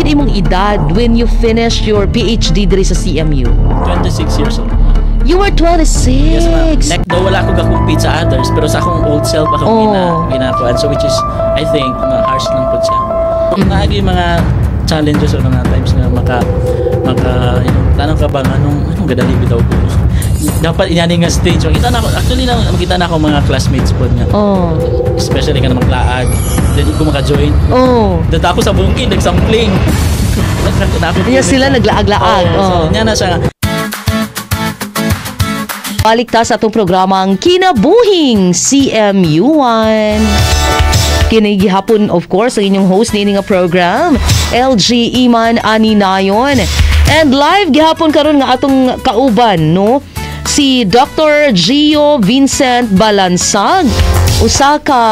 gid imong edad when you finished your PhD diri sa CMU? 26 years old. You were 26. Yes, ma'am. Daw wala ako ga-compete sa others, pero sa akong old self akong ginakuan. So which is, I think, harsh lang po siya. Naagi mga challenges o mga times na tanong ka ba anong gadali bitaw ko. Dapat inani nga stage. Makita na ako, actually makita na ako mga classmates po nga. Especially ka na maglaag. Then ko maka-join. Data ako sa bungkid, nagsampling. Kaya sila naglaag-laag. So, niya na siya. Balik ta sa atong programang Kinabuhing CMU1. Kinigihapon, of course, ang inyong host na nga program, LG Iman Aninayon. And live gihapon karon nga atong kauban, no? Si Dr. Gio Vincent Balansag, usa ka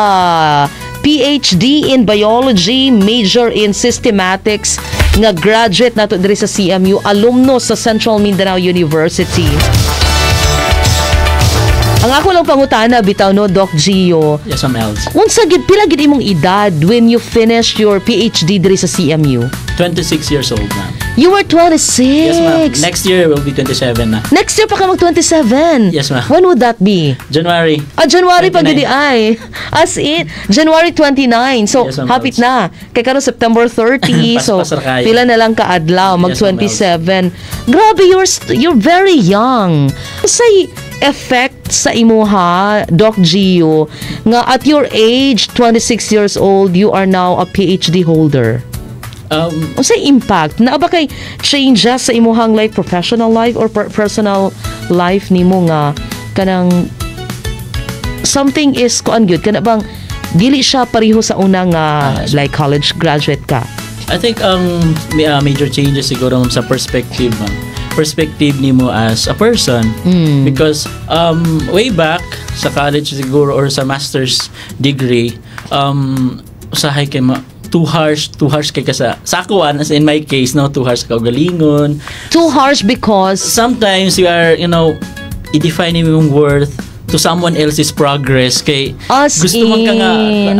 PhD in Biology, major in Systematics, nga graduate nato diri sa CMU, alumnus sa Central Mindanao University. Ang ako lang pangutana bitaw no, Doc Gio. Yes, ma'am, Els. Unsa gid pila gid imong edad when you finished your PhD diri sa CMU? 26 years old, ma'am. You were 26. Yes, ma'am. Next year will be 27 na. Next year pa ka mag 27. Yes, ma'am. When would that be? January. January pa gid ay. As in January 29. So yes, hapit na. Kay karon September 30. So pila na lang ka adlaw mag 27. Grabe, you're very young. Say effect sa imuha, Doc Gio, nga at your age, 26 years old, you are now a PhD holder. Unsay impact na ba kay changes sa imuhang life, professional life or personal life nimo nga kanang something is kuan gyud kana bang dili siya pareho sa una nga like college graduate ka? I think major changes siguro sa perspective nimo as a person because way back sa college siguro or sa master's degree usahay kay too harsh kay ka sa akuan, as in my case, no, too harsh ka galingon, too harsh because sometimes you are, i-define yung worth to someone else's progress kay gusto man ka nga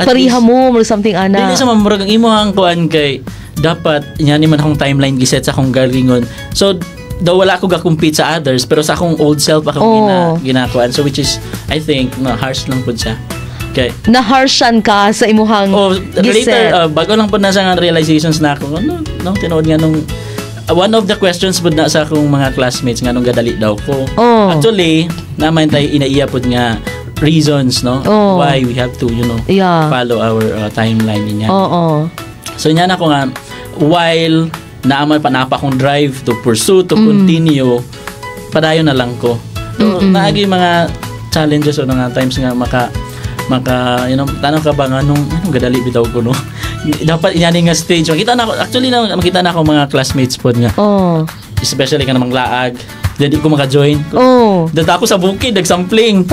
pariha mo or something ana dili sa mamurag ang imong kuan kay dapat ni man akong timeline giset sa akong galingon, so daw wala ako ga-compete sa others, pero sa akong old self akong ginakuan, so which is I think harsh lang pud siya. Okay. Na-harshan ka sa imuhang later, bago lang po na sa realizations na ako, tinood nga nung one of the questions po na sa akong mga classmates nga nung gadali daw ko. Actually, naman tayo inaiya po nga reasons, no? Why we have to, follow our timeline niya. So, niyan ako nga, while naaman panapa akong drive to pursue, to continue, padayon na lang ko. So, naagi mga challenges o nga times nga tanong ka ba nga anong gadali bitaw ko, no? Dapat inani nga stage. Makita na ako mga classmates po nga. Especially ka na maglaag. Then ko maka-join. Data ako sa bukid, nagsampling.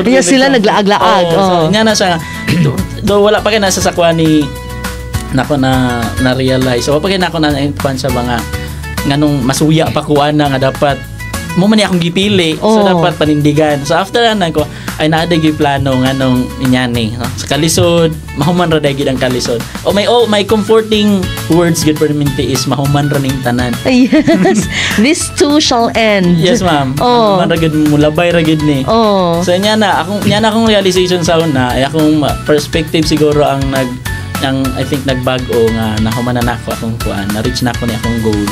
Kaya sila naglaag-laag. So, niya na siya. Do wala pa kayo nasa sakwa ni nako na realize. So, pag ako na sa mga nganong masuya pa kuan na nga dapat mo man akong gipili, so dapat panindigan. So after ko ay naada gyud plano nganong inyani, no? Sa kalisod mahuman ra gyud ang kalisod. May comforting words gyud for minti is mahuman ra ning tanan. Yes. This too shall end. Yes, ma'am. Mahuman ra gyud mulabay ra gyud ni. So nya na akong realization sa una ay akong perspective siguro ang I think nagbago nga nahuman na nako akong kuan, na reach na ako ni akong goal.